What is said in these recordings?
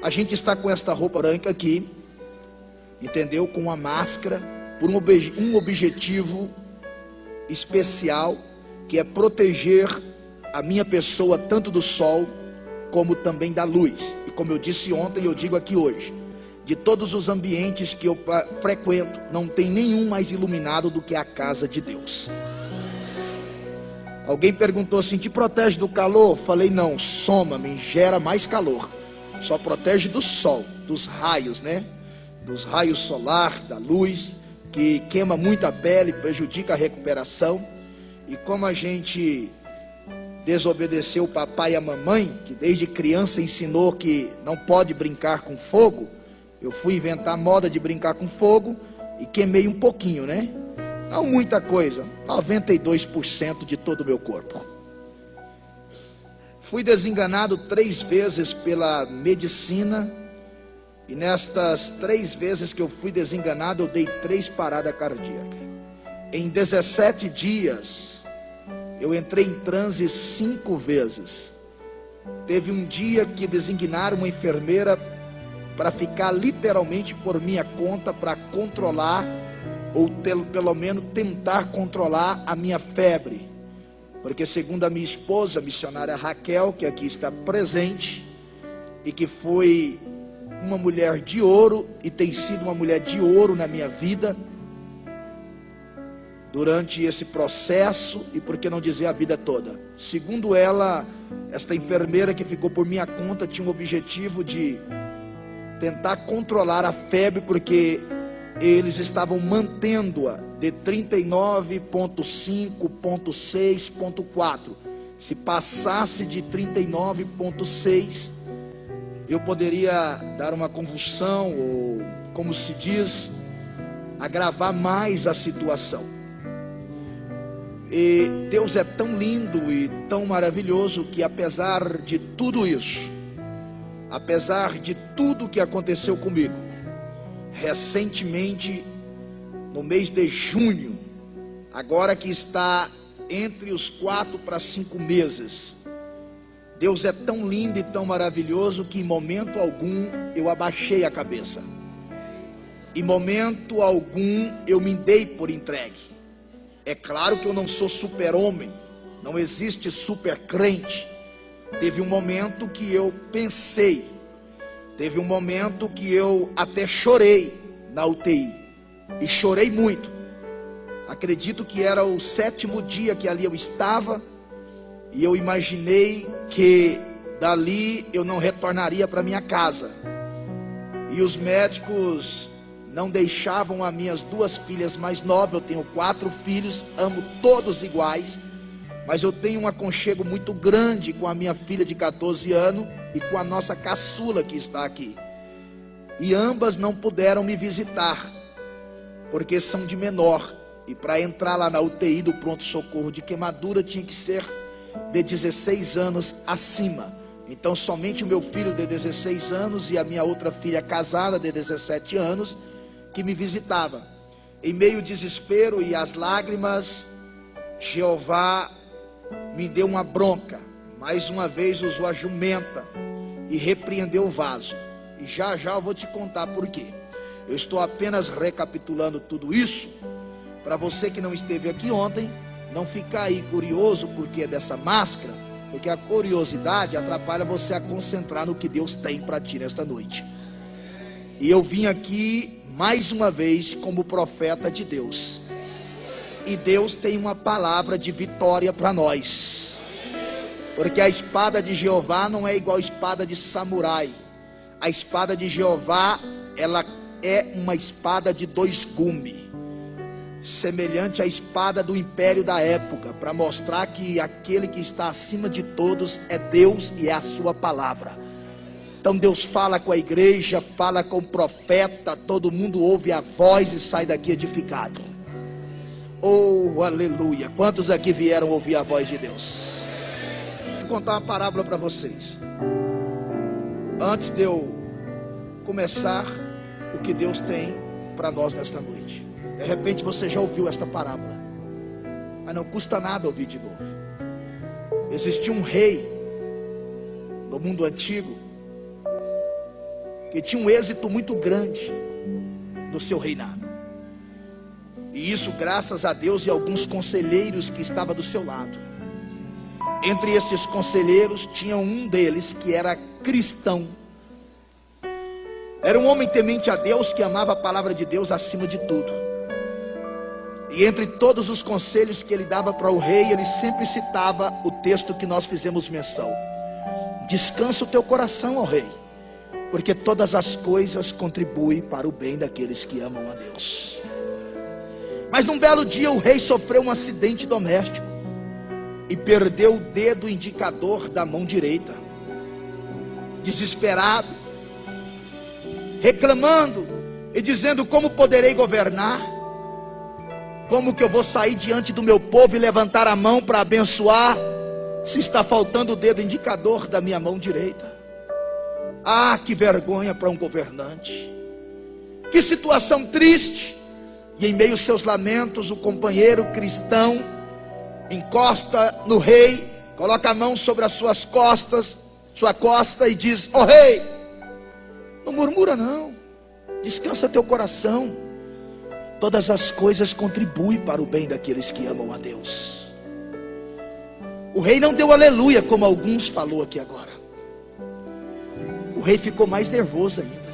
A gente está com esta roupa branca aqui, entendeu? Com uma máscara, por um objetivo especial, que é proteger a minha pessoa tanto do sol como também da luz. E como eu disse ontem, eu digo aqui hoje, de todos os ambientes que eu frequento, não tem nenhum mais iluminado do que a casa de Deus. Alguém perguntou assim: te protege do calor? Falei: não, soma-me, gera mais calor. Só protege do sol, dos raios, né? Dos raios solar, da luz, que queima muito a pele, prejudica a recuperação. E como a gente desobedeceu o papai e a mamãe, que desde criança ensinou que não pode brincar com fogo, eu fui inventar a moda de brincar com fogo e queimei um pouquinho, né? Não muita coisa, 92% de todo o meu corpo. Fui desenganado 3 vezes pela medicina, e nestas 3 vezes que eu fui desenganado, eu dei 3 paradas cardíacas. Em 17 dias, eu entrei em transe 5 vezes. Teve um dia que designaram uma enfermeira para ficar literalmente por minha conta, para controlar, ou pelo menos tentar controlar a minha febre. Porque segundo a minha esposa, a missionária Raquel, que aqui está presente, e que foi uma mulher de ouro, e tem sido uma mulher de ouro na minha vida, durante esse processo, e por que não dizer a vida toda. Segundo ela, esta enfermeira que ficou por minha conta tinha um objetivo de tentar controlar a febre, porque eles estavam mantendo-a de 39,5,6,4. Se passasse de 39,6, eu poderia dar uma convulsão, ou, como se diz, agravar mais a situação. E Deus é tão lindo e tão maravilhoso que, apesar de tudo isso, apesar de tudo que aconteceu comigo, recentemente, no mês de junho, agora que está entre os 4 para 5 meses, Deus é tão lindo e tão maravilhoso que em momento algum eu abaixei a cabeça, em momento algum eu me dei por entregue. É claro que eu não sou super-homem, não existe super-crente. Teve um momento que eu pensei, teve um momento que eu até chorei na UTI, e chorei muito. Acredito que era o 7º dia que ali eu estava, e eu imaginei que dali eu não retornaria para minha casa, e os médicos não deixavam as minhas 2 filhas mais novas. Eu tenho 4 filhos, amo todos iguais, mas eu tenho um aconchego muito grande com a minha filha de 14 anos e com a nossa caçula que está aqui, e ambas não puderam me visitar, porque são de menor, e para entrar lá na UTI do pronto-socorro de queimadura tinha que ser de 16 anos acima. Então somente o meu filho de 16 anos e a minha outra filha casada de 17 anos que me visitava. Em meio ao desespero e às lágrimas, Jeová me deu uma bronca. Mais uma vez usou a jumenta e repreendeu o vaso. E já já eu vou te contar por quê. Eu estou apenas recapitulando tudo isso para você que não esteve aqui ontem não ficar aí curioso porque é dessa máscara, porque a curiosidade atrapalha você a concentrar no que Deus tem para ti nesta noite. E eu vim aqui mais uma vez como profeta de Deus, e Deus tem uma palavra de vitória para nós, porque a espada de Jeová não é igual a espada de samurai. A espada de Jeová, ela é uma espada de 2 gumes, semelhante à espada do império da época, para mostrar que aquele que está acima de todos é Deus e é a sua palavra. Então Deus fala com a igreja, fala com o profeta, todo mundo ouve a voz e sai daqui edificado. Oh, aleluia! Quantos aqui vieram ouvir a voz de Deus? Vou contar uma parábola para vocês. Antes de eu começar o que Deus tem para nós nesta noite. De repente você já ouviu esta parábola, mas não custa nada ouvir de novo. Existia um rei no mundo antigo, que tinha um êxito muito grande no seu reinado. E isso graças a Deus e alguns conselheiros que estavam do seu lado. Entre estes conselheiros tinha um deles que era cristão. Era um homem temente a Deus, que amava a palavra de Deus acima de tudo. E entre todos os conselhos que ele dava para o rei, ele sempre citava o texto que nós fizemos menção: descansa o teu coração, ó rei, porque todas as coisas contribuem para o bem daqueles que amam a Deus. Mas num belo dia o rei sofreu um acidente doméstico e perdeu o dedo indicador da mão direita. Desesperado, reclamando e dizendo: como poderei governar? Como que eu vou sair diante do meu povo e levantar a mão para abençoar, se está faltando o dedo indicador da minha mão direita? Ah, que vergonha para um governante! Que situação triste! E em meio aos seus lamentos, o companheiro cristão encosta no rei, coloca a mão sobre as suas costas, sua costa, e diz: ó rei, não murmura não, descansa teu coração, todas as coisas contribuem para o bem daqueles que amam a Deus. O rei não deu aleluia, como alguns falou aqui agora. O rei ficou mais nervoso ainda.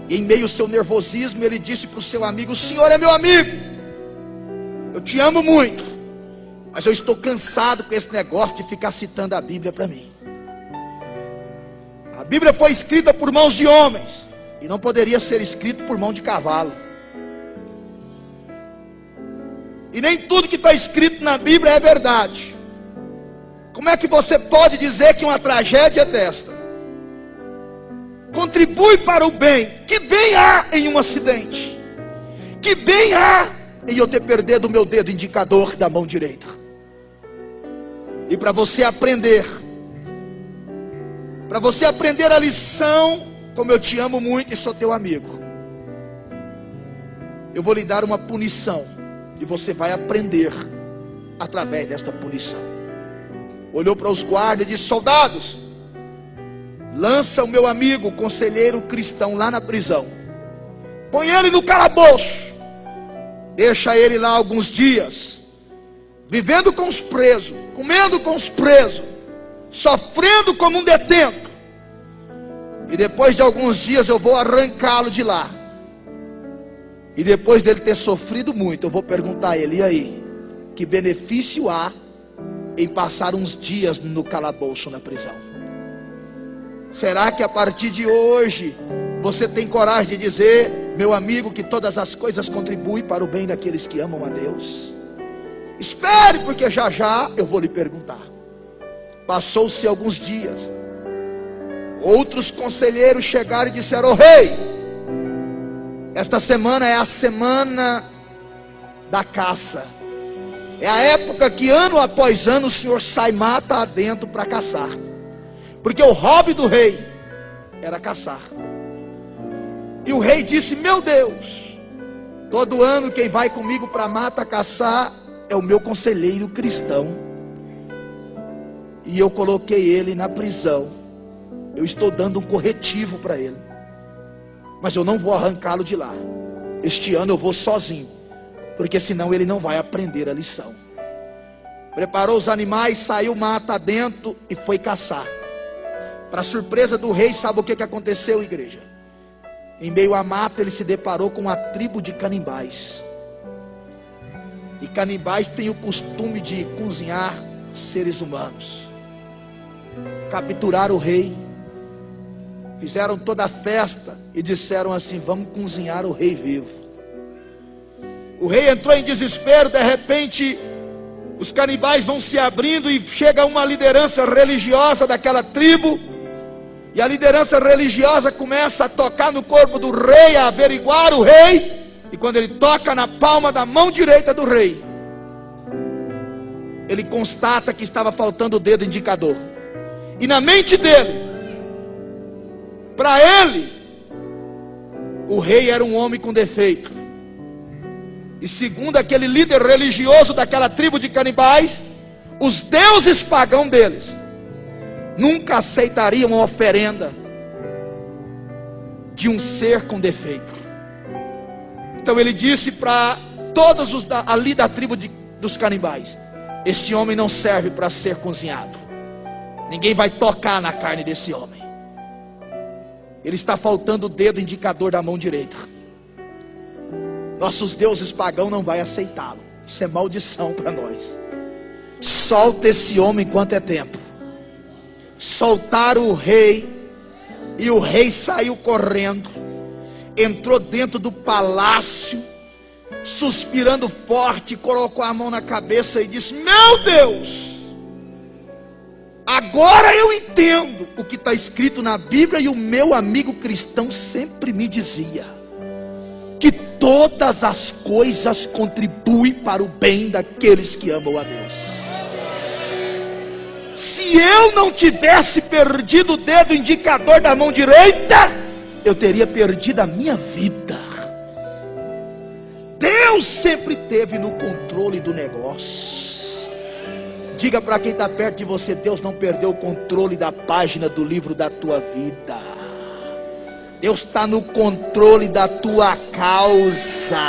E em meio ao seu nervosismo, ele disse para o seu amigo: o senhor é meu amigo, eu te amo muito, mas eu estou cansado com esse negócio de ficar citando a Bíblia para mim. A Bíblia foi escrita por mãos de homens, e não poderia ser escrito por mão de cavalo. E nem tudo que está escrito na Bíblia é verdade. Como é que você pode dizer que uma tragédia desta contribui para o bem? Que bem há em um acidente? Que bem há em eu ter perdido o meu dedo indicador da mão direita? E para você aprender a lição, como eu te amo muito e sou teu amigo, eu vou lhe dar uma punição, e você vai aprender através desta punição. Olhou para os guardas e disse: soldados, lança o meu amigo, o conselheiro cristão, lá na prisão, põe ele no calabouço, deixa ele lá alguns dias, vivendo com os presos, comendo com os presos, sofrendo como um detento, e depois de alguns dias eu vou arrancá-lo de lá. E depois dele ter sofrido muito, eu vou perguntar a ele: e aí, que benefício há em passar uns dias no calabouço, na prisão? Será que a partir de hoje você tem coragem de dizer, meu amigo, que todas as coisas contribuem para o bem daqueles que amam a Deus? Espere, porque já já eu vou lhe perguntar. Passou-se alguns dias, outros conselheiros chegaram e disseram: ô rei, esta semana é a semana da caça, é a época que ano após ano o senhor sai mata adentro para caçar, porque o hobby do rei era caçar. E o rei disse: meu Deus, todo ano quem vai comigo para mata caçar é o meu conselheiro cristão, e eu coloquei ele na prisão, eu estou dando um corretivo para ele, mas eu não vou arrancá-lo de lá. Este ano eu vou sozinho, porque senão ele não vai aprender a lição. Preparou os animais, saiu mata dentro e foi caçar. Para surpresa do rei, sabe o que aconteceu, igreja? Em meio à mata ele se deparou com uma tribo de canibais. E canibais têm o costume de cozinhar seres humanos. Capturaram o rei, fizeram toda a festa e disseram assim: vamos cozinhar o rei vivo. O rei entrou em desespero. De repente os canibais vão se abrindo e chega uma liderança religiosa daquela tribo, e a liderança religiosa começa a tocar no corpo do rei, a averiguar o rei. E quando ele toca na palma da mão direita do rei, ele constata que estava faltando o dedo indicador. E na mente dele, para ele, o rei era um homem com defeito. E segundo aquele líder religioso daquela tribo de canibais, os deuses pagãos deles nunca aceitariam uma oferenda de um ser com defeito. Então ele disse para todos os ali da tribo dos canibais: este homem não serve para ser cozinhado, ninguém vai tocar na carne desse homem. Ele está faltando o dedo indicador da mão direita. Nossos deuses pagãos não vai aceitá-lo. Isso é maldição para nós. Solta esse homem enquanto é tempo. Soltaram o rei, e o rei saiu correndo, entrou dentro do palácio, suspirando forte, colocou a mão na cabeça e disse: meu Deus, agora eu entendo o que está escrito na Bíblia, e o meu amigo cristão sempre me dizia, que todas as coisas contribuem para o bem daqueles que amam a Deus. Se eu não tivesse perdido o dedo indicador da mão direita, eu teria perdido a minha vida. Deus sempre teve no controle do negócio. Diga para quem está perto de você: Deus não perdeu o controle da página do livro da tua vida. Deus está no controle da tua causa.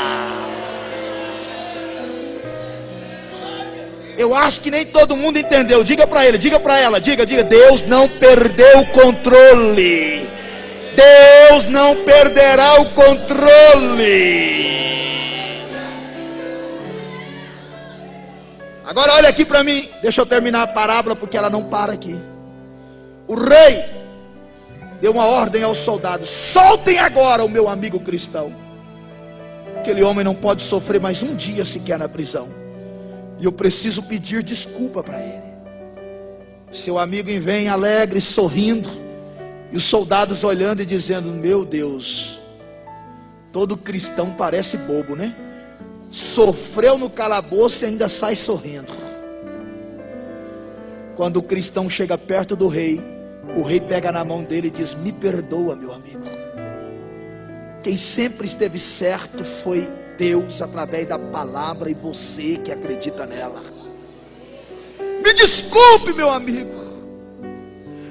Eu acho que nem todo mundo entendeu. Diga para ele, diga para ela, diga: Deus não perdeu o controle. Deus não perderá o controle. Agora olha aqui para mim. Deixa eu terminar a parábola, porque ela não para aqui. O rei deu uma ordem aos soldados: soltem agora o meu amigo cristão. Aquele homem não pode sofrer mais um dia sequer na prisão, e eu preciso pedir desculpa para ele. Seu amigo vem alegre, sorrindo, e os soldados olhando e dizendo: meu Deus, todo cristão parece bobo, né? Sofreu no calabouço e ainda sai sorrindo. Quando o cristão chega perto do rei, o rei pega na mão dele e diz: me perdoa, meu amigo. Quem sempre esteve certo foi Deus através da palavra, e você que acredita nela. Me desculpe, meu amigo,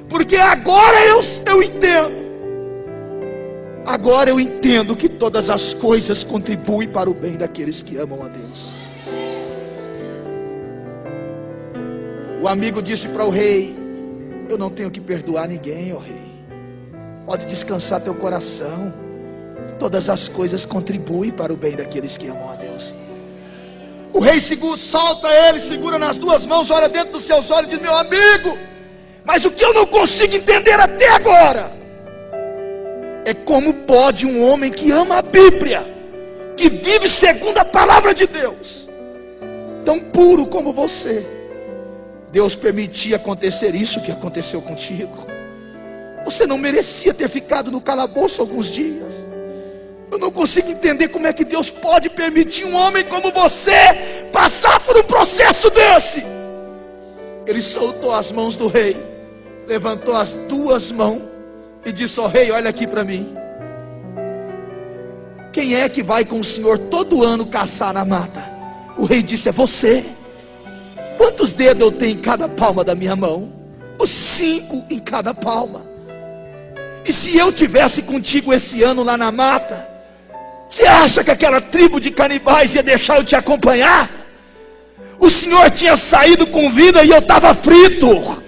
porque agora eu entendo. Agora eu entendo que todas as coisas contribuem para o bem daqueles que amam a Deus. O amigo disse para o rei: eu não tenho que perdoar ninguém, ó rei. Pode descansar teu coração. Todas as coisas contribuem para o bem daqueles que amam a Deus. O rei solta ele, segura nas duas mãos, olha dentro dos seus olhos e diz: meu amigo, mas o que eu não consigo entender até agora é como pode um homem que ama a Bíblia, que vive segundo a palavra de Deus, tão puro como você, Deus permitir acontecer isso que aconteceu contigo. Você não merecia ter ficado no calabouço alguns dias. Eu não consigo entender como é que Deus pode permitir um homem como você passar por um processo desse. Ele soltou as mãos do rei, levantou as duas mãos e disse: ó rei, olha aqui para mim. Quem é que vai com o senhor todo ano caçar na mata? O rei disse: é você. Quantos dedos eu tenho em cada palma da minha mão? Os 5 em cada palma. E se eu tivesse contigo esse ano lá na mata, você acha que aquela tribo de canibais ia deixar eu te acompanhar? O senhor tinha saído com vida e eu estava frito.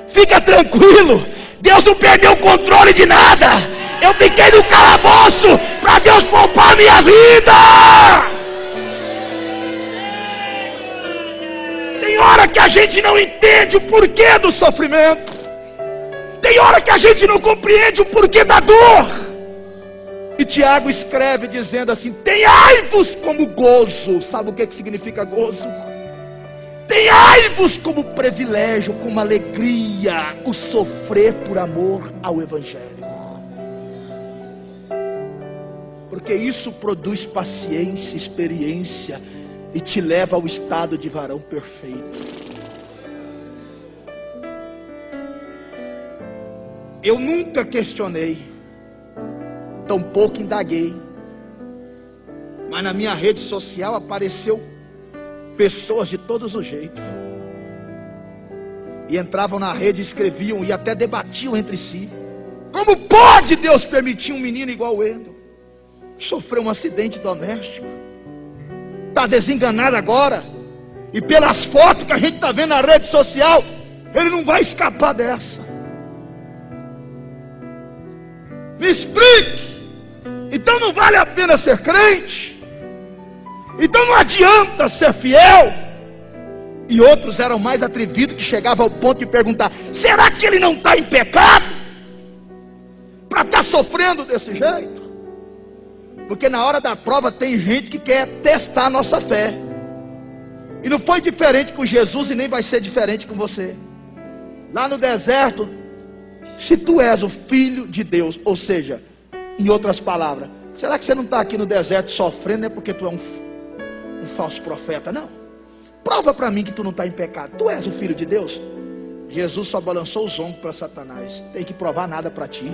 Fica tranquilo, Deus não perdeu o controle de nada. Eu fiquei no calabouço para Deus poupar a minha vida. Tem hora que a gente não entende o porquê do sofrimento. Tem hora que a gente não compreende o porquê da dor. E Tiago escreve dizendo assim: tenhai-vos como gozo. Sabe o que significa gozo? Tenhai-vos como privilégio, como alegria, o sofrer por amor ao Evangelho. Porque isso produz paciência, experiência, e te leva ao estado de varão perfeito. Eu nunca questionei, tampouco indaguei, mas na minha rede social apareceu pessoas de todos os jeitos, e entravam na rede, escreviam e até debatiam entre si. Como pode Deus permitir um menino igual o Wendel sofrer um acidente doméstico? Está desenganado agora, e pelas fotos que a gente está vendo na rede social, ele não vai escapar dessa. Me explique. Então não vale a pena ser crente, então não adianta ser fiel. E outros eram mais atrevidos, que chegavam ao ponto de perguntar: será que ele não está em pecado para estar sofrendo desse jeito? Porque na hora da prova tem gente que quer testar a nossa fé. E não foi diferente com Jesus, e nem vai ser diferente com você. Lá no deserto, se tu és o filho de Deus, ou seja, em outras palavras, será que você não está aqui no deserto sofrendo? Não é porque tu é um falso profeta, não. Prova para mim que tu não está em pecado. Tu és o filho de Deus. Jesus só balançou os ombros para Satanás. Tem que provar nada para ti.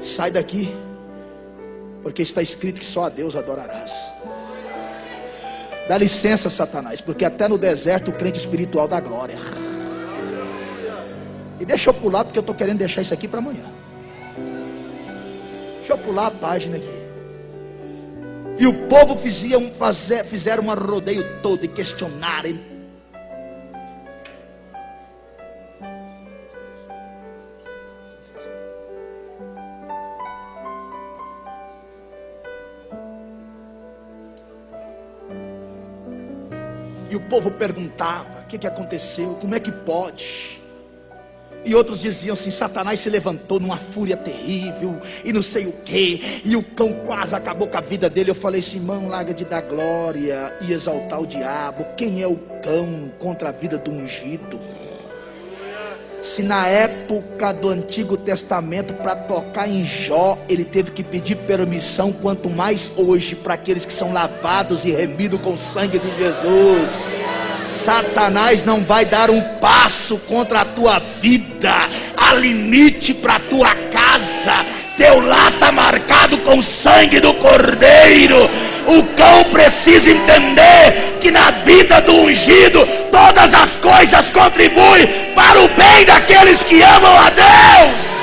Sai daqui, porque está escrito que só a Deus adorarás. Dá licença, Satanás, porque até no deserto o crente espiritual dá glória. E deixa eu pular, porque eu estou querendo deixar isso aqui para amanhã. Deixa eu pular a página aqui. E o povo fizeram um rodeio todo e questionaram. E o povo perguntava: o que aconteceu? Como é que pode? E outros diziam assim: Satanás se levantou numa fúria terrível, e não sei o que, e o cão quase acabou com a vida dele. Eu falei assim: irmão, larga de dar glória e exaltar o diabo. Quem é o cão contra a vida do ungido? Se na época do Antigo Testamento, para tocar em Jó, ele teve que pedir permissão, quanto mais hoje para aqueles que são lavados e remidos com o sangue de Jesus. Satanás não vai dar um passo contra a tua vida. Há limite para a tua casa. Teu lar está marcado com o sangue do Cordeiro. O cão precisa entender que na vida do ungido todas as coisas contribuem para o bem daqueles que amam a Deus.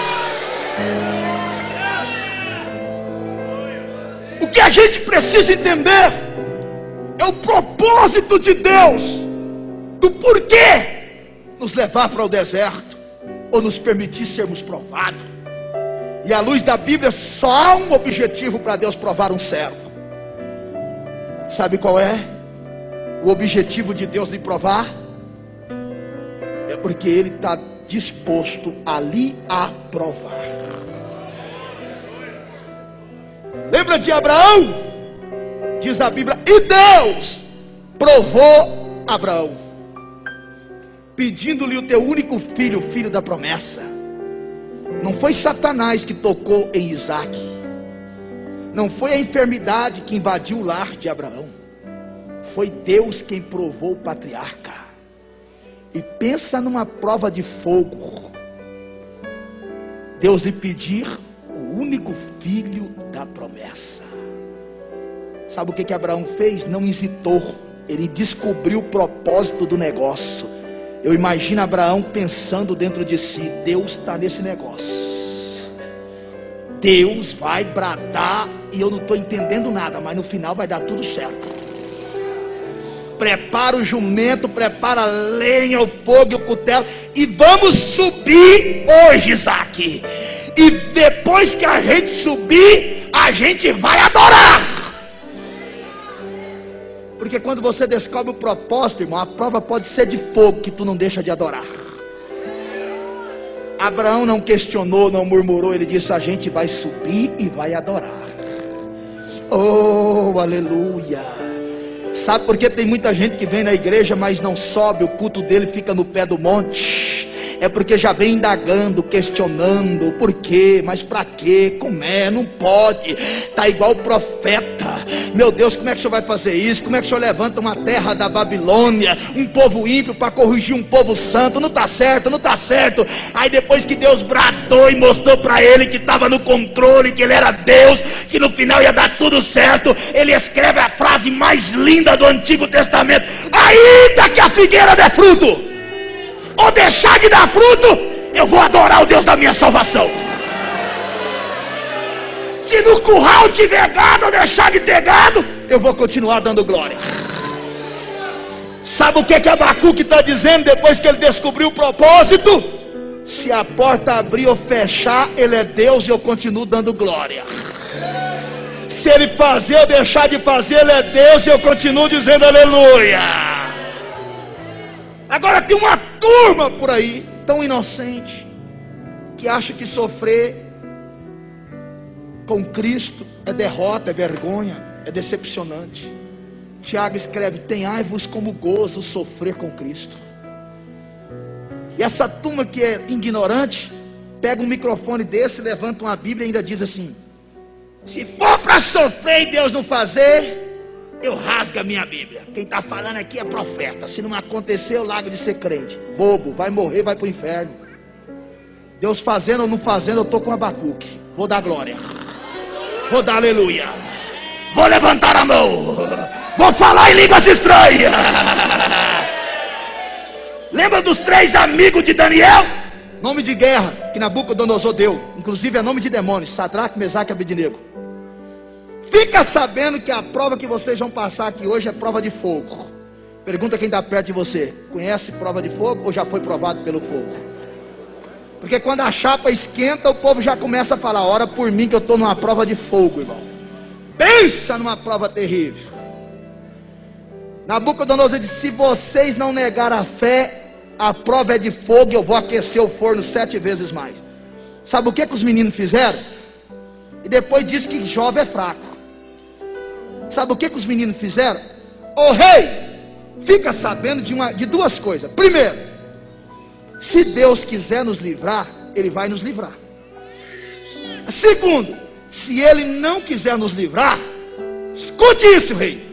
O que a gente precisa entender é o propósito de Deus, do porquê nos levar para o deserto, ou nos permitir sermos provados. E à luz da Bíblia, só há um objetivo para Deus provar um servo. Sabe qual é? O objetivo de Deus lhe provar é porque Ele está disposto a lhe aprovar. Lembra de Abraão? Diz a Bíblia: e Deus provou Abraão, pedindo-lhe o teu único filho, o filho da promessa. Não foi Satanás que tocou em Isaac. Não foi a enfermidade que invadiu o lar de Abraão. Foi Deus quem provou o patriarca. E pensa numa prova de fogo. Deus lhe pedir o único filho da promessa. Sabe o que Abraão fez? Não hesitou. Ele descobriu o propósito do negócio. Eu imagino Abraão pensando dentro de si: Deus está nesse negócio. Deus vai bradar, e eu não estou entendendo nada, mas no final vai dar tudo certo. Prepara o jumento, prepara a lenha, o fogo e o cutelo, e vamos subir hoje, Isaac. E depois que a gente subir, a gente vai adorar. Porque quando você descobre o propósito, irmão, a prova pode ser de fogo, que tu não deixa de adorar. Abraão não questionou, não murmurou. Ele disse: a gente vai subir e vai adorar. Oh, aleluia. Sabe por que tem muita gente que vem na igreja, mas não sobe? O culto dele fica no pé do monte. É porque já vem indagando, questionando. Por quê? Mas para quê? Como é? Não pode. Está igual o profeta. Meu Deus, como é que o senhor vai fazer isso? Como é que o senhor levanta uma terra da Babilônia, um povo ímpio, para corrigir um povo santo? Não está certo, não está certo. Aí depois que Deus bradou e mostrou para ele que estava no controle, que ele era Deus, que no final ia dar tudo certo, ele escreve a frase mais linda do Antigo Testamento: ainda que a figueira dê fruto, ou deixar de dar fruto, eu vou adorar o Deus da minha salvação. Se no curral tiver gado ou deixar de ter gado, eu vou continuar dando glória. Sabe o que Abacuque está dizendo depois que ele descobriu o propósito? Se a porta abrir ou fechar, ele é Deus e eu continuo dando glória. Se ele fazer ou deixar de fazer, ele é Deus e eu continuo dizendo aleluia. Agora tem uma turma por aí, tão inocente, que acha que sofrer com Cristo é derrota, é vergonha, é decepcionante. Tiago escreve: tenhai-vos como gozo sofrer com Cristo. E essa turma que é ignorante, pega um microfone desse, levanta uma Bíblia e ainda diz assim: se for para sofrer e Deus não fazer, eu rasgo a minha Bíblia. Quem está falando aqui é profeta. Se não acontecer, eu largo de ser crente. Bobo, vai morrer, vai para o inferno. Deus fazendo ou não fazendo, eu estou com Abacuque. Vou dar glória, vou dar aleluia, vou levantar a mão, vou falar em línguas estranhas. Lembra dos 3 amigos de Daniel? Nome de guerra que Nabucodonosor deu, inclusive é nome de demônios: Sadraque, Mesaque e Abednego. Fica sabendo que a prova que vocês vão passar aqui hoje é prova de fogo. Pergunta quem está perto de você: conhece prova de fogo ou já foi provado pelo fogo? Porque quando a chapa esquenta, o povo já começa a falar: ora por mim que eu estou numa prova de fogo, irmão. Pensa numa prova terrível. Nabucodonosor disse: se vocês não negarem a fé, a prova é de fogo e eu vou aquecer o forno 7 vezes mais. Sabe o que os meninos fizeram? E depois disse que jovem é fraco. Sabe o que os meninos fizeram? O rei fica sabendo de 2 coisas. Primeiro, se Deus quiser nos livrar, Ele vai nos livrar. Segundo, se Ele não quiser nos livrar, escute isso, rei,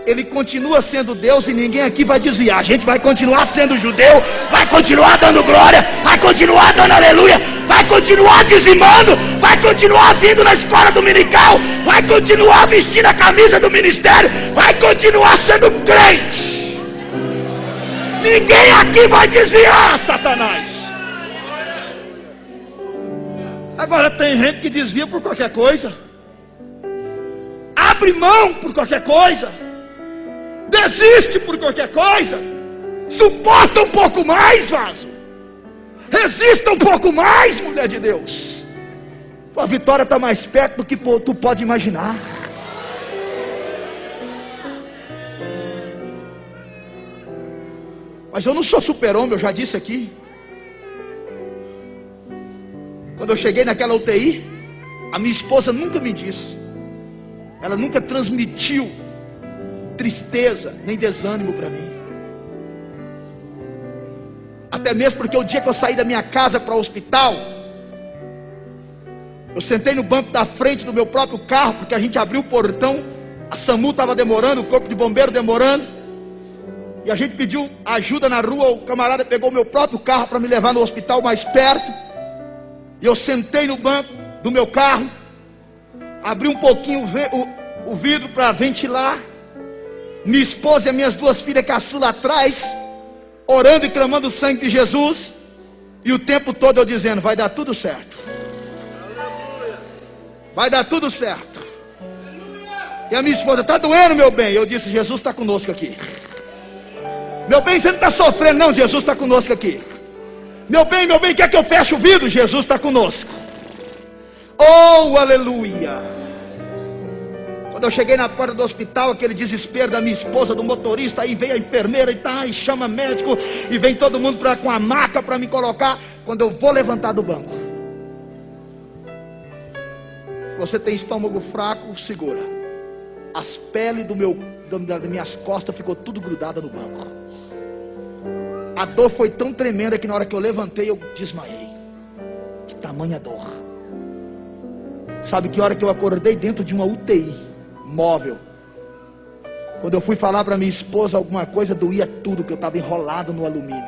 Ele continua sendo Deus e ninguém aqui vai desviar. A gente vai continuar sendo judeu, vai continuar dando glória, vai continuar dando aleluia, vai continuar dizimando, vai continuar vindo na escola dominical, vai continuar vestindo a camisa do ministério, vai continuar sendo crente. Ninguém aqui vai desviar, Satanás. Agora tem gente que desvia por qualquer coisa, abre mão por qualquer coisa, desiste por qualquer coisa. Suporta um pouco mais, vaso. Resista um pouco mais, mulher de Deus. Tua vitória está mais perto do que tu pode imaginar. Mas eu não sou super-homem, eu já disse aqui. Quando eu cheguei naquela UTI, a minha esposa nunca me disse, ela nunca transmitiu tristeza nem desânimo para mim. Até mesmo porque o dia que eu saí da minha casa para o hospital, eu sentei no banco da frente do meu próprio carro, porque a gente abriu o portão, a SAMU estava demorando, o corpo de bombeiro demorando, e a gente pediu ajuda na rua. O camarada pegou o meu próprio carro para me levar no hospital mais perto, e eu sentei no banco do meu carro, abri um pouquinho o vidro para ventilar, minha esposa e as minhas 2 filhas caçula atrás, orando e clamando o sangue de Jesus, e o tempo todo eu dizendo: vai dar tudo certo, vai dar tudo certo. E a minha esposa: está doendo, meu bem? Eu disse: Jesus está conosco aqui. Meu bem, você não está sofrendo não, Jesus está conosco aqui. Meu bem, quer que eu feche o vidro? Jesus está conosco. Oh, aleluia. Quando eu cheguei na porta do hospital, aquele desespero da minha esposa, do motorista, aí veio a enfermeira e chama médico, e vem todo mundo com a maca para me colocar. Quando eu vou levantar do banco, você tem estômago fraco, segura. As peles das minhas costas ficou tudo grudada no banco. A dor foi tão tremenda que na hora que eu levantei, eu desmaiei. Que tamanha dor. Sabe que hora que eu acordei dentro de uma UTI móvel, quando eu fui falar para minha esposa alguma coisa, doía tudo, que eu estava enrolado no alumínio.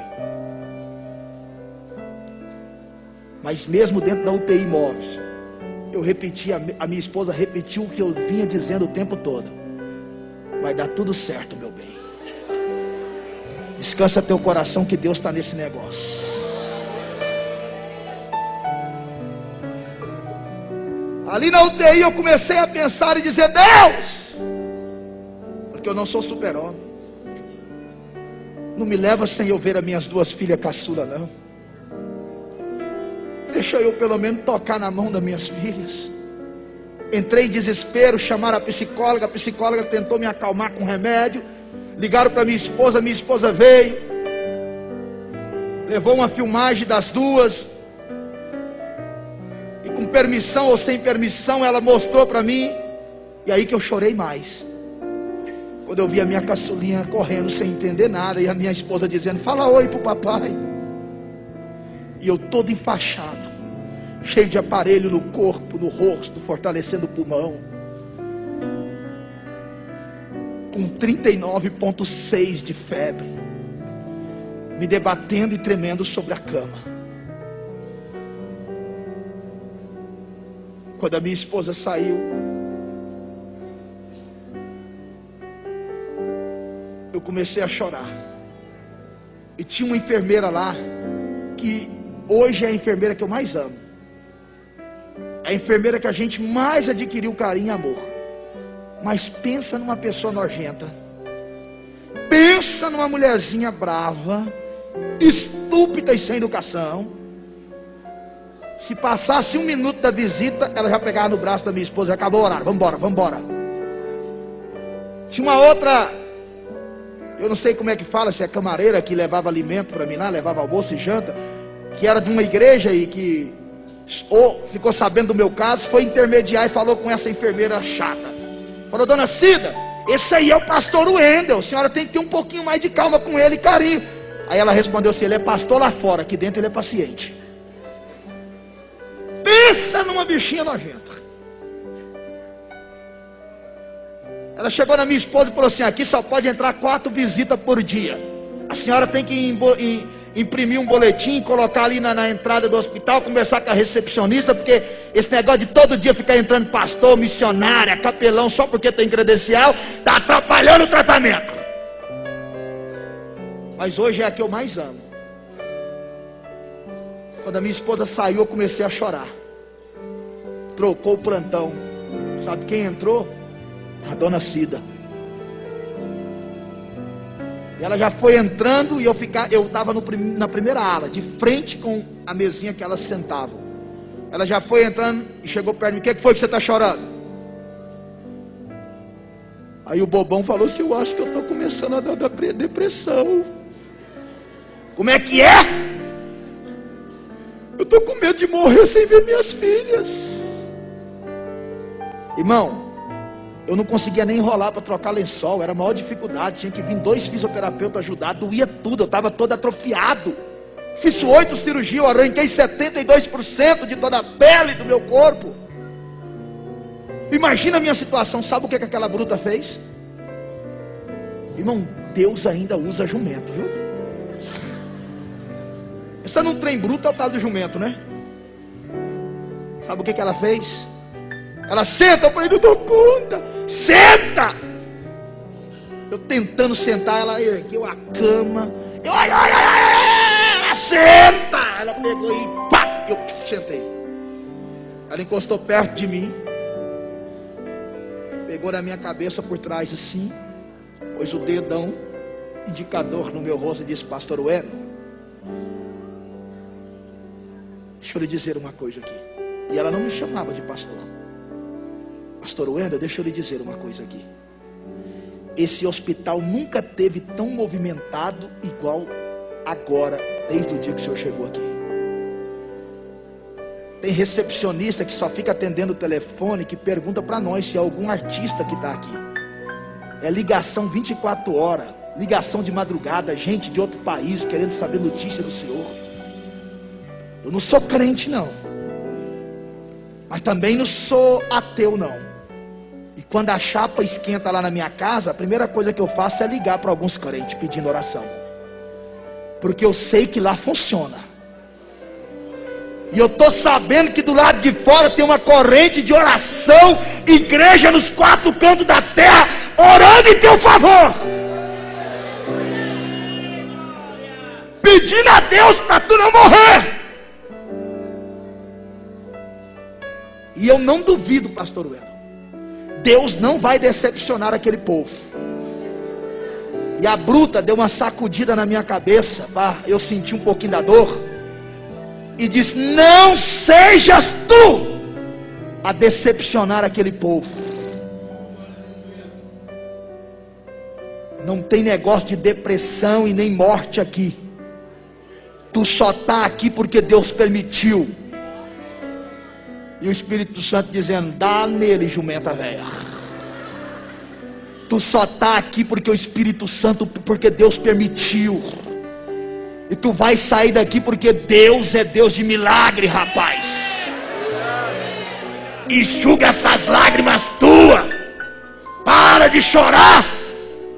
Mas mesmo dentro da UTI móvel, eu repeti, a minha esposa repetiu o que eu vinha dizendo o tempo todo: vai dar tudo certo, meu bem. Descansa teu coração que Deus está nesse negócio. Ali na UTI eu comecei a pensar e dizer: Deus, porque eu não sou super-homem, não me leva sem eu ver as minhas duas filhas caçula, não. Deixa eu pelo menos tocar na mão das minhas filhas. Entrei em desespero, chamaram a psicóloga tentou me acalmar com remédio. Ligaram para minha esposa veio, levou uma filmagem das duas, e com permissão ou sem permissão ela mostrou para mim. E aí que eu chorei mais, quando eu vi a minha caçulinha correndo sem entender nada, e a minha esposa dizendo: fala oi pro papai. E eu todo enfaixado, cheio de aparelho no corpo, no rosto, fortalecendo o pulmão, com 39,6 de febre, me debatendo e tremendo sobre a cama. Quando a minha esposa saiu, eu comecei a chorar. E tinha uma enfermeira lá, que hoje é a enfermeira que eu mais amo, é a enfermeira que a gente mais adquiriu carinho e amor. Mas pensa numa pessoa nojenta, pensa numa mulherzinha brava, estúpida e sem educação. Se passasse 1 minuto da visita, ela já pegava no braço da minha esposa: acabou o horário, vamos embora. Tinha uma outra, eu não sei como é que fala, se é camareira, que levava alimento para mim lá, levava almoço e janta, que era de uma igreja e que ficou sabendo do meu caso, foi intermediar e falou com essa enfermeira chata. Falou: dona Cida, esse aí é o pastor Wendel, a senhora tem que ter um pouquinho mais de calma com ele e carinho. Aí ela respondeu assim: ele é pastor lá fora, aqui dentro ele é paciente. Pensa numa bichinha nojenta. Ela chegou na minha esposa e falou assim: aqui só pode entrar 4 visitas por dia. A senhora tem que imprimir um boletim, colocar ali na entrada do hospital, conversar com a recepcionista, porque esse negócio de todo dia ficar entrando pastor, missionária, capelão, só porque tem credencial, está atrapalhando o tratamento. Mas hoje é a que eu mais amo. Quando a minha esposa saiu, eu comecei a chorar. Trocou o plantão. Sabe quem entrou? A dona Cida. E ela já foi entrando, e eu estava na primeira ala, de frente com a mesinha que elas sentavam. Ela já foi entrando e chegou perto de mim: o que foi que você está chorando? Aí o bobão falou assim: eu acho que eu estou começando a dar depressão. Como é que é? Eu estou com medo de morrer sem ver minhas filhas. Irmão, eu não conseguia nem enrolar para trocar lençol, era a maior dificuldade. Tinha que vir 2 fisioterapeutas ajudar, doía tudo, eu estava todo atrofiado. Fiz 8 cirurgias, eu arranquei 72% de toda a pele do meu corpo. Imagina a minha situação. Sabe o que aquela bruta fez? Irmão, Deus ainda usa jumento, viu? Você não trem bruto, é o tal do jumento, né? Sabe o que ela fez? Ela senta, eu falei: não dou conta. Senta! Eu tentando sentar, ela ergueu a cama. Ela senta! Ela pegou e pá! Eu sentei. Ela encostou perto de mim, pegou na minha cabeça por trás assim, pôs o dedão indicador no meu rosto e disse: pastor Wendel, deixa eu lhe dizer uma coisa aqui. E ela não me chamava de pastor. Pastor Wendel, deixa eu lhe dizer uma coisa aqui. Esse hospital nunca teve tão movimentado igual agora, desde o dia que o senhor chegou aqui. Tem recepcionista que só fica atendendo o telefone, que pergunta para nós se é algum artista que está aqui. É ligação 24 horas, ligação de madrugada, gente de outro país querendo saber notícia do senhor. Eu não sou crente não, mas também não sou ateu não. E quando a chapa esquenta lá na minha casa, a primeira coisa que eu faço é ligar para alguns crentes pedindo oração, porque eu sei que lá funciona. E eu estou sabendo que do lado de fora tem uma corrente de oração, igreja nos 4 cantos da terra, orando em teu favor, pedindo a Deus para tu não morrer. E eu não duvido, pastor Wendel, Deus não vai decepcionar aquele povo. E a bruta deu uma sacudida na minha cabeça, eu senti um pouquinho da dor, e disse: não sejas tu a decepcionar aquele povo. Não tem negócio de depressão e nem morte aqui. Tu só está aqui porque Deus permitiu. E o Espírito Santo dizendo: dá nele, jumenta velha. Tu só está aqui porque o Espírito Santo, porque Deus permitiu. E tu vai sair daqui porque Deus é Deus de milagre, rapaz. Enxuga essas lágrimas tuas. Para de chorar.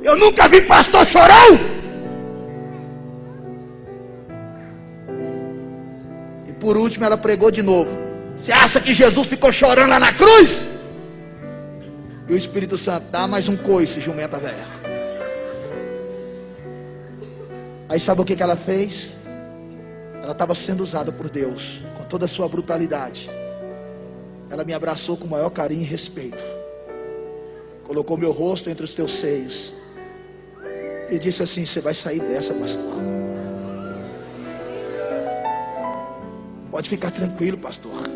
Eu nunca vi pastor chorão. E por último ela pregou de novo: você acha que Jesus ficou chorando lá na cruz? E o Espírito Santo: dá mais um coice, jumenta velha. Aí sabe o que ela fez? Ela estava sendo usada por Deus com toda a sua brutalidade. Ela me abraçou com o maior carinho e respeito, colocou meu rosto entre os teus seios e disse assim: você vai sair dessa, pastor. Pode ficar tranquilo, pastor.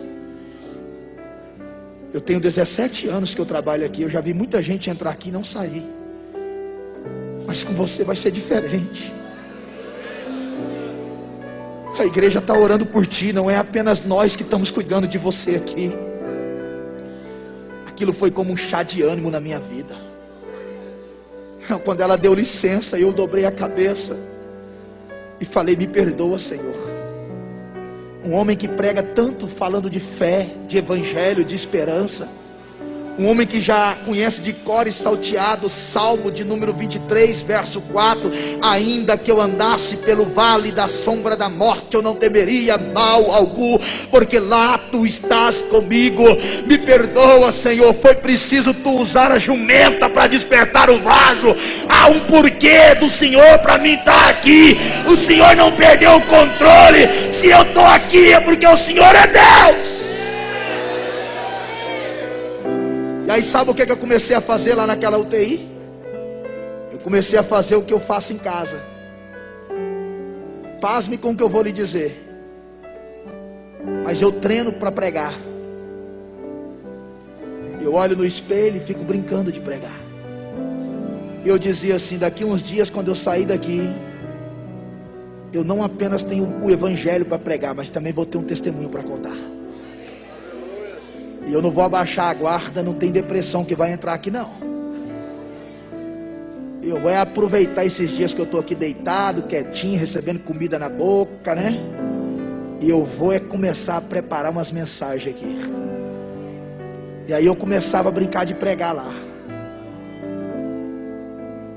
Eu tenho 17 anos que eu trabalho aqui. Eu já vi muita gente entrar aqui e não sair. Mas com você vai ser diferente. A igreja está orando por ti. Não é apenas nós que estamos cuidando de você aqui. Aquilo foi como um chá de ânimo na minha vida. Quando ela deu licença, eu dobrei a cabeça e falei: me perdoa, Senhor. Um homem que prega tanto falando de fé, de evangelho, de esperança. Um homem que já conhece de cor e salteado o Salmo de número 23, verso 4. Ainda que eu andasse pelo vale da sombra da morte, eu não temeria mal algum, porque lá tu estás comigo. Me perdoa, Senhor, foi preciso tu usar a jumenta para despertar o vaso. Há um porquê do Senhor para mim estar aqui. O Senhor não perdeu o controle. Se eu estou aqui é porque o Senhor é Deus. E aí sabe o que eu comecei a fazer lá naquela UTI? Eu comecei a fazer o que eu faço em casa. Pasme com o que eu vou lhe dizer. Mas eu treino para pregar. Eu olho no espelho e fico brincando de pregar. Eu dizia assim: daqui uns dias, quando eu sair daqui, eu não apenas tenho o evangelho para pregar, mas também vou ter um testemunho para contar. E eu não vou abaixar a guarda. Não tem depressão que vai entrar aqui não. Eu vou aproveitar esses dias que eu estou aqui deitado, quietinho, recebendo comida na boca, né? E eu vou começar a preparar umas mensagens aqui. E aí eu começava a brincar de pregar lá.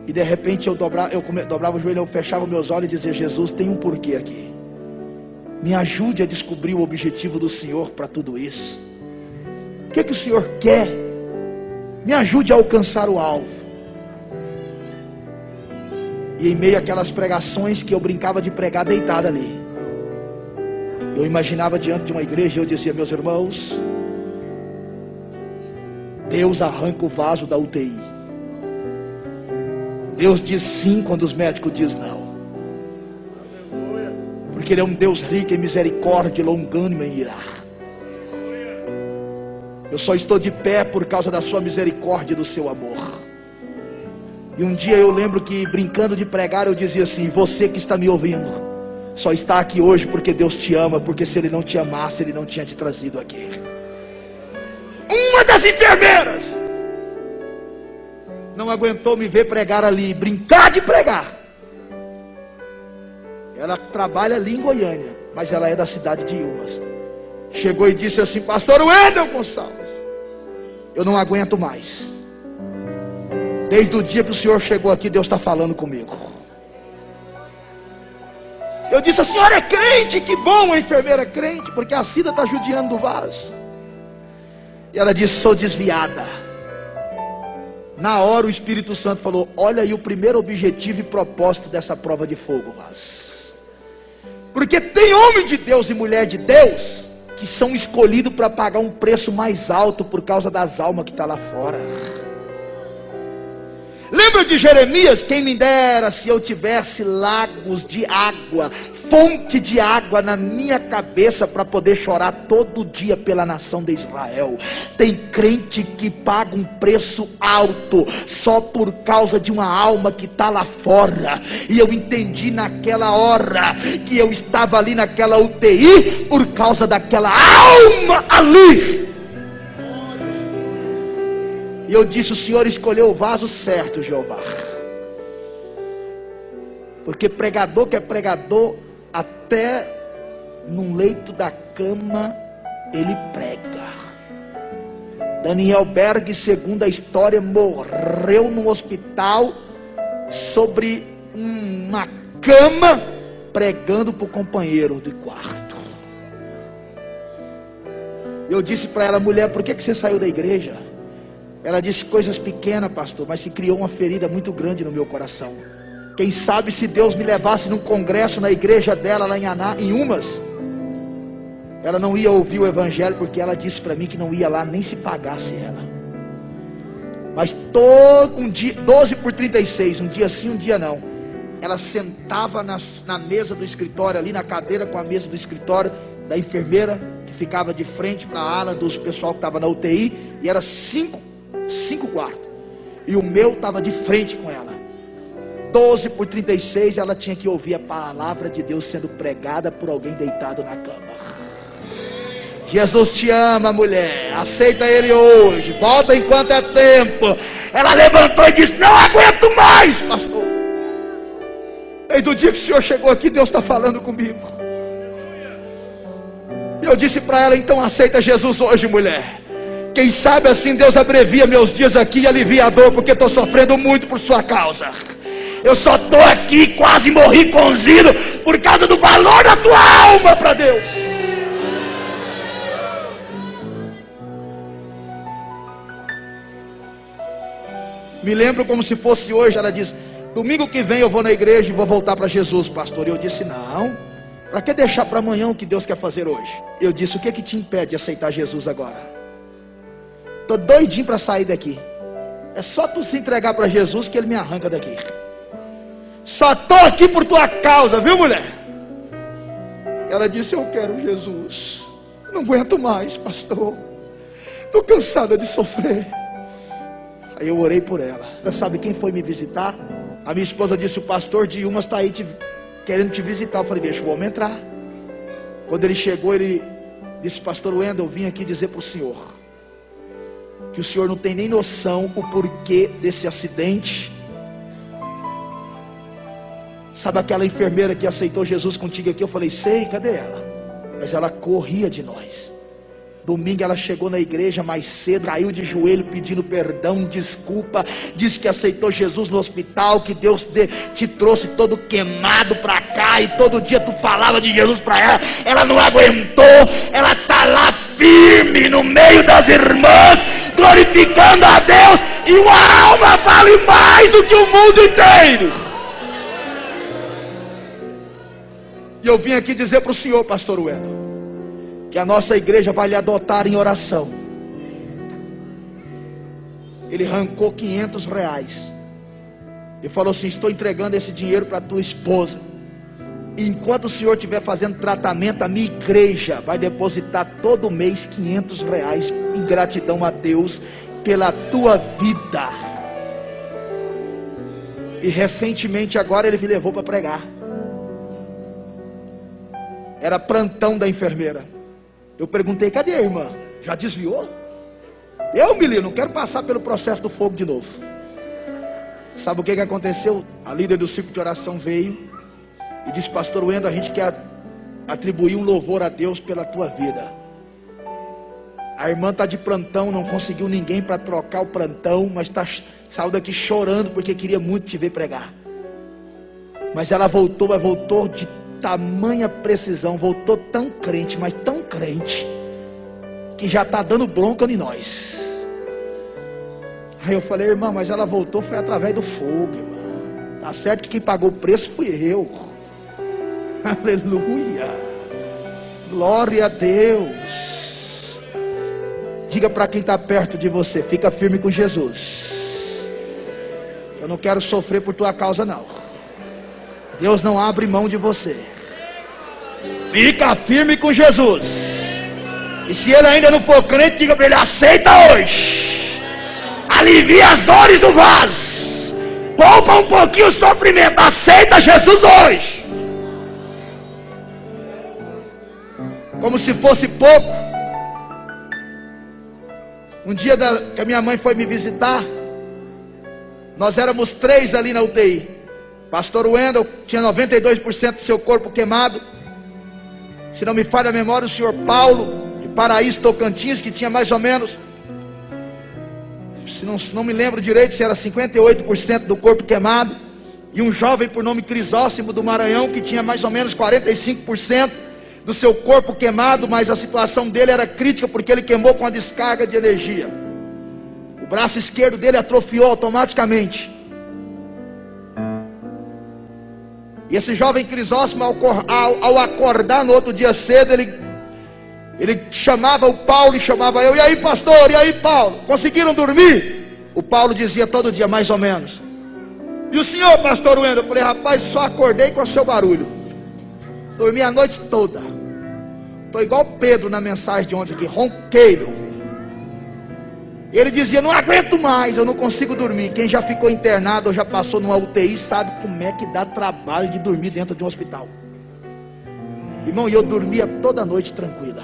E de repente eu dobrava o joelho, eu fechava meus olhos e dizia: Jesus, tem um porquê aqui. Me ajude a descobrir o objetivo do Senhor para tudo isso. O que o Senhor quer? Me ajude a alcançar o alvo. E em meio àquelas pregações que eu brincava de pregar deitado ali, eu imaginava diante de uma igreja e eu dizia: meus irmãos, Deus arranca o vaso da UTI. Deus diz sim quando os médicos dizem não. Porque Ele é um Deus rico em misericórdia, longânimo em irá. Eu só estou de pé por causa da sua misericórdia e do seu amor. E um dia eu lembro que, brincando de pregar, eu dizia assim: você que está me ouvindo, só está aqui hoje porque Deus te ama. Porque se Ele não te amasse, Ele não tinha te trazido aqui. Uma das enfermeiras não aguentou me ver pregar ali, brincar de pregar. Ela trabalha ali em Goiânia, mas ela é da cidade de Ilmas. Chegou e disse assim: pastor Wendel Gonçalves, eu não aguento mais. Desde o dia que o senhor chegou aqui, Deus está falando comigo. Eu disse: a senhora é crente? Que bom, a enfermeira é crente, porque a Cida está judiando do vaso. E ela disse: sou desviada. Na hora o Espírito Santo falou: olha aí o primeiro objetivo e propósito dessa prova de fogo, Vaz. Porque tem homem de Deus e mulher de Deus que são escolhidos para pagar um preço mais alto por causa das almas que estão lá fora. Lembra de Jeremias? Quem me dera se eu tivesse lagos de água, fonte de água na minha cabeça para poder chorar todo dia pela nação de Israel. Tem crente que paga um preço alto só por causa de uma alma que está lá fora. E eu entendi naquela hora que eu estava ali naquela UTI por causa daquela alma ali. E eu disse: o Senhor escolheu o vaso certo, Jeová. Porque pregador que é pregador, até num leito da cama ele prega. Daniel Berg, segundo a história, morreu no hospital sobre uma cama, pregando para o companheiro de quarto. Eu disse para ela: mulher, por que você saiu da igreja? Ela disse: coisas pequenas, pastor, mas que criou uma ferida muito grande no meu coração. Quem sabe se Deus me levasse num congresso na igreja dela lá em Umas, ela não ia ouvir o evangelho, porque ela disse para mim que não ia lá nem se pagasse ela. Mas todo um dia, 12/36, um dia sim, um dia não, ela sentava na mesa do escritório, ali na cadeira com a mesa do escritório da enfermeira, que ficava de frente para a ala dos pessoal que estava na UTI, e era cinco quartos, e o meu estava de frente com ela. 12/36, ela tinha que ouvir a palavra de Deus sendo pregada por alguém deitado na cama. Jesus te ama, mulher, aceita Ele hoje, volta enquanto é tempo. Ela levantou e disse: não aguento mais, pastor. E do dia que o senhor chegou aqui, Deus está falando comigo. E eu disse para ela: então aceita Jesus hoje, mulher. Quem sabe assim Deus abrevia meus dias aqui e alivia a dor, porque estou sofrendo muito por sua causa. Eu só estou aqui, quase morri cozido por causa do valor da tua alma para Deus. Me lembro como se fosse hoje. Ela disse: domingo que vem eu vou na igreja e vou voltar para Jesus, pastor. E eu disse: não, para que deixar para amanhã o que Deus quer fazer hoje? Eu disse: o que que te impede de aceitar Jesus agora? Estou doidinho para sair daqui. É só tu se entregar para Jesus que Ele me arranca daqui. Só estou aqui por tua causa, viu, mulher? Ela disse: eu quero Jesus. Não aguento mais, pastor. Estou cansada de sofrer. Aí eu orei por ela. Ela sabe quem foi me visitar? A minha esposa disse: o pastor de Umas está aí querendo te visitar. Eu falei: deixa o homem entrar. Quando ele chegou, ele disse: pastor Wendel, eu vim aqui dizer para o senhor que o senhor não tem nem noção o porquê desse acidente. Sabe aquela enfermeira que aceitou Jesus contigo aqui? Eu falei: sei, cadê ela? Mas ela corria de nós. Domingo ela chegou na igreja mais cedo, caiu de joelho pedindo perdão, desculpa, disse que aceitou Jesus no hospital, que Deus te trouxe todo queimado para cá, e todo dia tu falava de Jesus para ela. Ela não aguentou, ela está lá firme no meio das irmãs, glorificando a Deus, e uma alma vale mais do que o mundo inteiro. E eu vim aqui dizer para o senhor, pastor Wendel, que a nossa igreja vai lhe adotar em oração. Ele arrancou R$500 e falou assim: estou entregando esse dinheiro para tua esposa. E enquanto o senhor estiver fazendo tratamento, a minha igreja vai depositar todo mês R$500 em gratidão a Deus pela tua vida. E recentemente agora ele me levou para pregar. Era plantão da enfermeira. Eu perguntei: cadê a irmã? Já desviou? Eu, menino, não quero passar pelo processo do fogo de novo. Sabe o que aconteceu? A líder do ciclo de oração veio e disse: pastor Wendel, a gente quer atribuir um louvor a Deus pela tua vida. A irmã está de plantão, não conseguiu ninguém para trocar o plantão, mas saiu daqui chorando porque queria muito te ver pregar. Mas ela voltou, mas voltou de tamanha precisão, voltou tão crente, mas tão crente, que já está dando bronca em nós. Aí eu falei: irmã, mas ela voltou foi através do fogo, irmã. Tá certo que quem pagou o preço fui eu. Aleluia. Glória a Deus. Diga para quem está perto de você: fica firme com Jesus. Eu não quero sofrer por tua causa, não. Deus não abre mão de você. Fica firme com Jesus. E se ele ainda não for crente, diga para ele: aceita hoje. Alivia as dores do vaso. Poupa um pouquinho o sofrimento. Aceita Jesus hoje. Como se fosse pouco. Um dia que a minha mãe foi me visitar, nós éramos 3 ali na UTI. Pastor Wendel tinha 92% do seu corpo queimado. Se não me falha a memória, o senhor Paulo, de Paraíso, Tocantins, que tinha mais ou menos, se não me lembro direito, se era 58% do corpo queimado. E um jovem por nome Crisóstomo do Maranhão, que tinha mais ou menos 45% do seu corpo queimado, mas a situação dele era crítica, porque ele queimou com a descarga de energia. O braço esquerdo dele atrofiou automaticamente. E esse jovem Crisóstomo, ao acordar no outro dia cedo, ele chamava o Paulo e chamava eu: e aí, pastor, e aí, Paulo, conseguiram dormir? O Paulo dizia todo dia, mais ou menos. E o senhor, pastor Wendel? Eu falei: rapaz, só acordei com o seu barulho. Dormi a noite toda. Estou igual Pedro na mensagem de ontem aqui, ronquei, meu filho. Ele dizia: não aguento mais, eu não consigo dormir. Quem já ficou internado ou já passou numa UTI sabe como é que dá trabalho de dormir dentro de um hospital. Irmão, e eu dormia toda noite tranquila.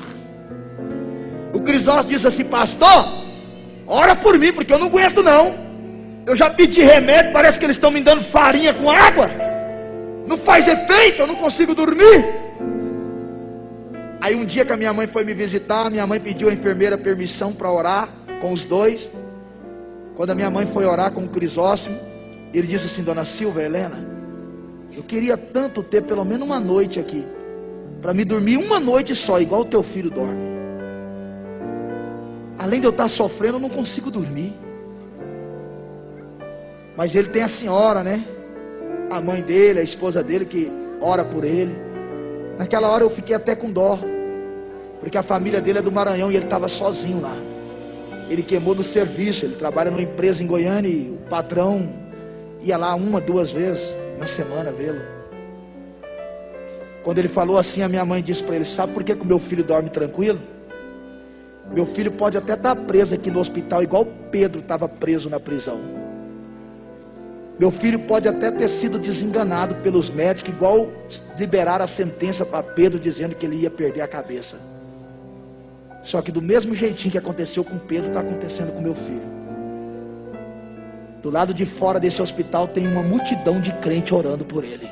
O Crisóstomo disse assim: pastor, ora por mim, porque eu não aguento não. Eu já pedi remédio, parece que eles estão me dando farinha com água. Não faz efeito, eu não consigo dormir. Aí um dia que a minha mãe foi me visitar, minha mãe pediu à enfermeira permissão para orar com os dois. Quando a minha mãe foi orar com o Crisóstomo, ele disse assim: dona Silva Helena, eu queria tanto ter pelo menos uma noite aqui, para me dormir uma noite só, igual o teu filho dorme. Além de eu estar sofrendo, eu não consigo dormir. Mas ele tem a senhora, né? A mãe dele, a esposa dele, que ora por ele. Naquela hora eu fiquei até com dó, porque a família dele é do Maranhão e ele estava sozinho lá. Ele queimou no serviço, ele trabalha numa empresa em Goiânia e o patrão ia lá 1, 2 vezes na semana vê-lo. Quando ele falou assim, a minha mãe disse para ele: sabe por que o meu filho dorme tranquilo? Meu filho pode até estar preso aqui no hospital, igual Pedro estava preso na prisão. Meu filho pode até ter sido desenganado pelos médicos, igual liberaram a sentença para Pedro, dizendo que ele ia perder a cabeça. Só que do mesmo jeitinho que aconteceu com Pedro, está acontecendo com meu filho. Do lado de fora desse hospital tem uma multidão de crente orando por ele.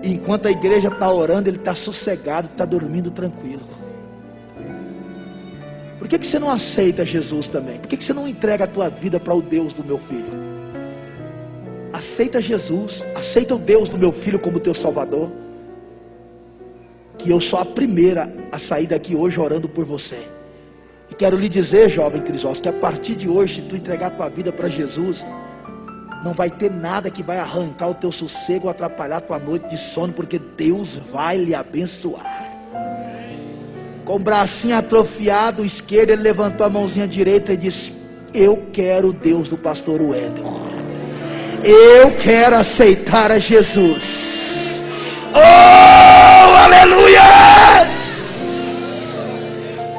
E enquanto a igreja está orando, ele está sossegado, está dormindo tranquilo. Por que você não aceita Jesus também? Por que você não entrega a tua vida para o Deus do meu filho? Aceita Jesus, aceita o Deus do meu filho como teu Salvador. Que eu sou a primeira a sair daqui hoje orando por você. E quero lhe dizer, jovem Crisóstomo, que a partir de hoje, se tu entregar a tua vida para Jesus, não vai ter nada que vai arrancar o teu sossego ou atrapalhar a tua noite de sono, porque Deus vai lhe abençoar. Com o bracinho atrofiado esquerdo, ele levantou a mãozinha direita e disse: eu quero o Deus do pastor Wendel. Eu quero aceitar a Jesus. Oh, aleluia!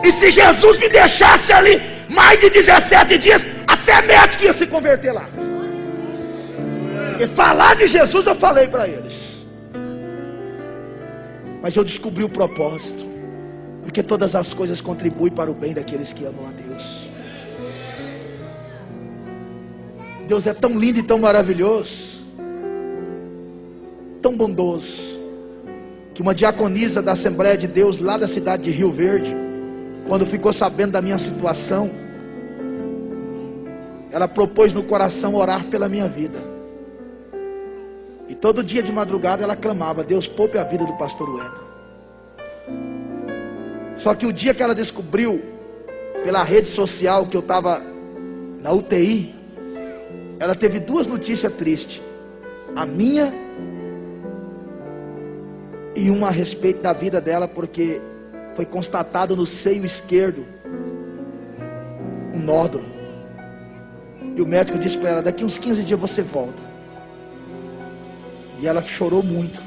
E se Jesus me deixasse ali mais de 17 dias, até médico ia se converter lá. E falar de Jesus eu falei para eles. Mas eu descobri o propósito. Porque todas as coisas contribuem para o bem daqueles que amam a Deus. Deus é tão lindo e tão maravilhoso, tão bondoso, que uma diaconisa da Assembleia de Deus, lá da cidade de Rio Verde, quando ficou sabendo da minha situação, ela propôs no coração orar pela minha vida. E todo dia de madrugada ela clamava: Deus, poupe a vida do pastor Wendel. Só que o dia que ela descobriu pela rede social que eu estava na UTI, ela teve 2 notícias tristes: a minha e uma a respeito da vida dela, porque foi constatado no seio esquerdo um nódulo. E o médico disse para ela: daqui uns 15 dias você volta. E ela chorou muito.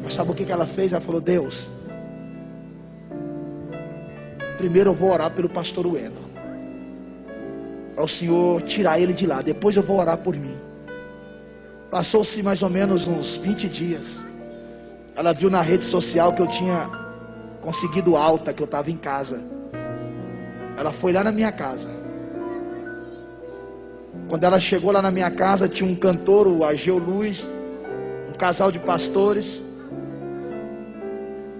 Mas sabe o que ela fez? Ela falou: Deus, primeiro eu vou orar pelo pastor Wendel, para o Senhor tirar ele de lá. Depois eu vou orar por mim. Passou-se mais ou menos uns 20 dias. Ela viu na rede social que eu tinha conseguido alta, que eu estava em casa. Ela foi lá na minha casa. Quando ela chegou lá na minha casa, tinha um cantor, o Ageu Luiz, um casal de pastores,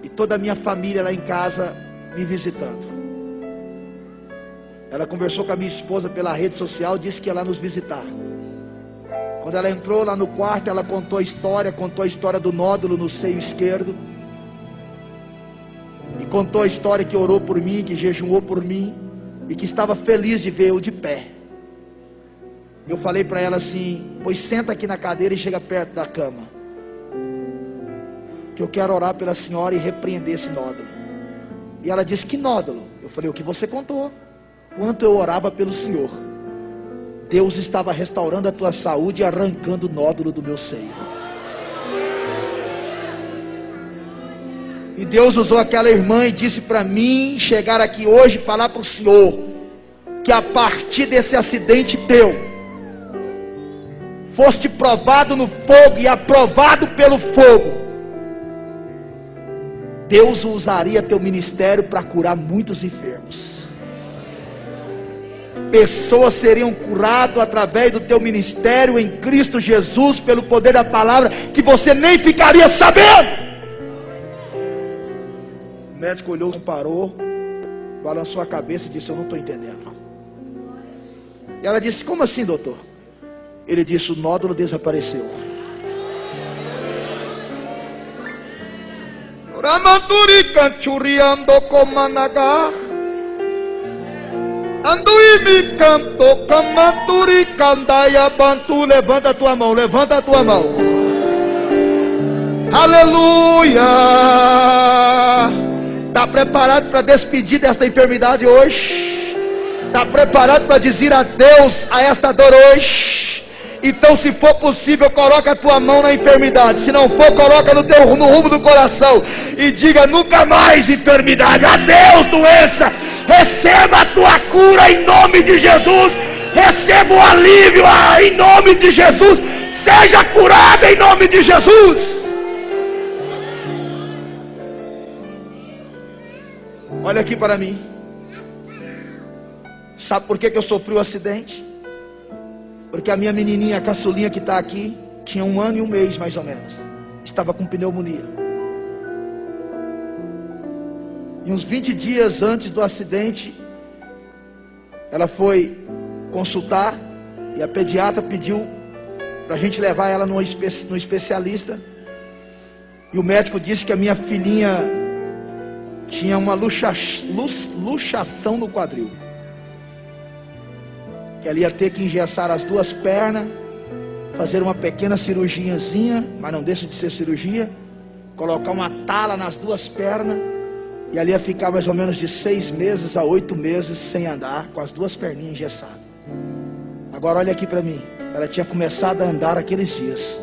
e toda a minha família lá em casa me visitando. Ela conversou com a minha esposa pela rede social, disse que ia lá nos visitar. Quando ela entrou lá no quarto, ela contou a história do nódulo no seio esquerdo, e contou a história que orou por mim, que jejuou por mim, e que estava feliz de ver eu de pé. Eu falei para ela assim: pois senta aqui na cadeira e chega perto da cama, que eu quero orar pela senhora e repreender esse nódulo. E ela disse: que nódulo? Eu falei: o que você contou. Quanto eu orava pelo Senhor, Deus estava restaurando a tua saúde e arrancando o nódulo do meu seio. E Deus usou aquela irmã e disse para mim chegar aqui hoje e falar para o Senhor que a partir desse acidente teu, foste provado no fogo e aprovado pelo fogo. Deus usaria teu ministério para curar muitos enfermos. Pessoas seriam curadas através do teu ministério em Cristo Jesus, pelo poder da palavra, que você nem ficaria sabendo. O médico olhou, parou, balançou a cabeça e disse: eu não estou entendendo. E ela disse: como assim, doutor? Ele disse: o nódulo desapareceu. Ramanduri canchuriando comanagar. Anduimi canto camaturi candaia bantu. Levanta a tua mão, levanta a tua mão. Aleluia. Está preparado para despedir desta enfermidade hoje? Está preparado para dizer adeus a esta dor hoje? Então, se for possível, coloca a tua mão na enfermidade. Se não for, coloca no rumo do coração e diga: nunca mais enfermidade. Adeus doença. Receba a tua cura em nome de Jesus. Receba o alívio em nome de Jesus. Seja curada em nome de Jesus. Olha aqui para mim. Sabe por que eu sofri o acidente? Porque a minha menininha, a caçulinha que está aqui, tinha 1 ano e 1 mês mais ou menos. Estava com pneumonia. E uns 20 dias antes do acidente, ela foi consultar, e a pediatra pediu para a gente levar ela no especialista. E o médico disse que a minha filhinha tinha uma luxação no quadril, que ela ia ter que engessar as 2 pernas, fazer uma pequena cirurgiazinha, mas não deixa de ser cirurgia, colocar uma tala nas 2 pernas, e ali ia ficar mais ou menos de 6 meses a 8 meses sem andar, com as 2 perninhas engessadas. Agora olha aqui para mim. Ela tinha começado a andar aqueles dias.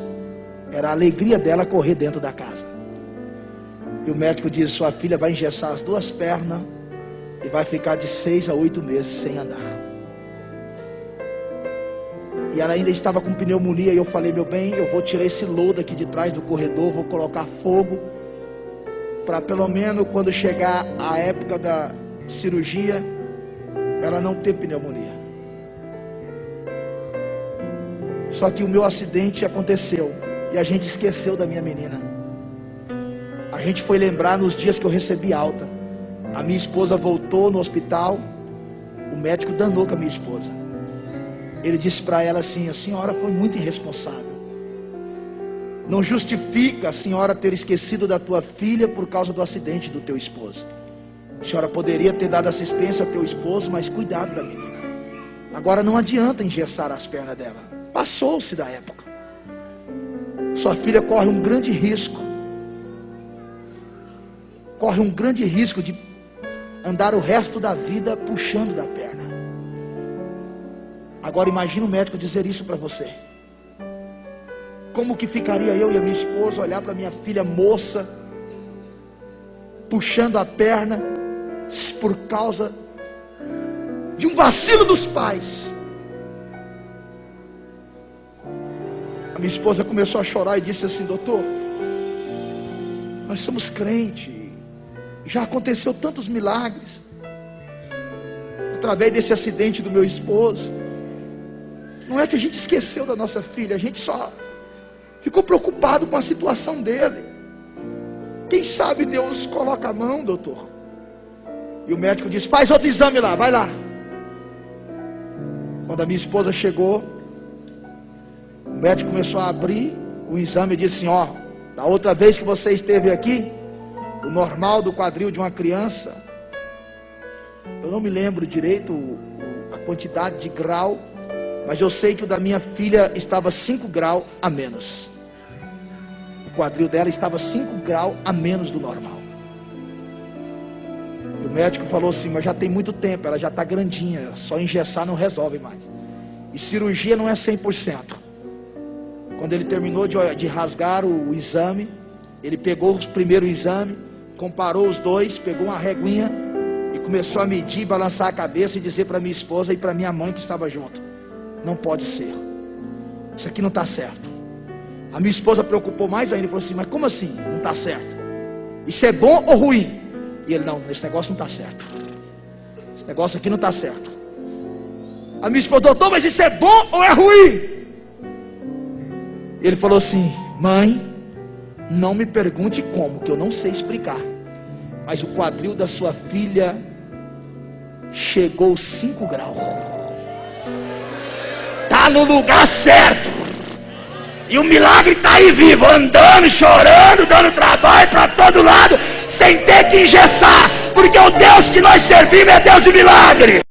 Era a alegria dela correr dentro da casa. E o médico disse: sua filha vai engessar as 2 pernas e vai ficar de 6 a 8 meses sem andar. E ela ainda estava com pneumonia. E eu falei: meu bem, eu vou tirar esse lodo aqui de trás do corredor, vou colocar fogo, para pelo menos quando chegar a época da cirurgia, ela não ter pneumonia. Só que o meu acidente aconteceu e a gente esqueceu da minha menina. A gente foi lembrar nos dias que eu recebi alta. A minha esposa voltou no hospital. O médico danou com a minha esposa. Ele disse para ela assim: a senhora foi muito irresponsável. Não justifica a senhora ter esquecido da tua filha por causa do acidente do teu esposo. A senhora poderia ter dado assistência ao teu esposo, mas cuidado da menina. Agora não adianta engessar as pernas dela. Passou-se da época. Sua filha corre um grande risco corre um grande risco de andar o resto da vida puxando da perna. Agora imagine o médico dizer isso para você. Como que ficaria eu e a minha esposa olhar para minha filha moça puxando a perna por causa de um vacilo dos pais? A minha esposa começou a chorar e disse assim: doutor, nós somos crentes, já aconteceu tantos milagres através desse acidente do meu esposo. Não é que a gente esqueceu da nossa filha, a gente só ficou preocupado com a situação dele. Quem sabe Deus coloca a mão, doutor. E o médico disse: faz outro exame lá, vai lá. Quando a minha esposa chegou, o médico começou a abrir o exame e disse assim: ó, da outra vez que você esteve aqui, o normal do quadril de uma criança, eu não me lembro direito a quantidade de grau, mas eu sei que o da minha filha estava 5 graus a menos. O quadril dela estava 5 graus a menos do normal. E o médico falou assim: mas já tem muito tempo, ela já está grandinha, só engessar não resolve mais. E cirurgia não é 100%. Quando ele terminou de rasgar o exame, ele pegou o primeiro exame, comparou os dois, pegou uma reguinha e começou a medir, balançar a cabeça e dizer para minha esposa e para minha mãe que estava junto: não pode ser, isso aqui não está certo. A minha esposa preocupou mais ainda e falou assim: mas como assim não está certo? Isso é bom ou ruim? E ele: não, esse negócio não está certo, esse negócio aqui não está certo. A minha esposa: doutor, mas isso é bom ou é ruim? Ele falou assim: mãe, não me pergunte como, que eu não sei explicar, mas o quadril da sua filha chegou 5 graus. Está no lugar certo. E o milagre está aí vivo, andando, chorando, dando trabalho para todo lado, sem ter que engessar, porque o Deus que nós servimos é Deus de milagre.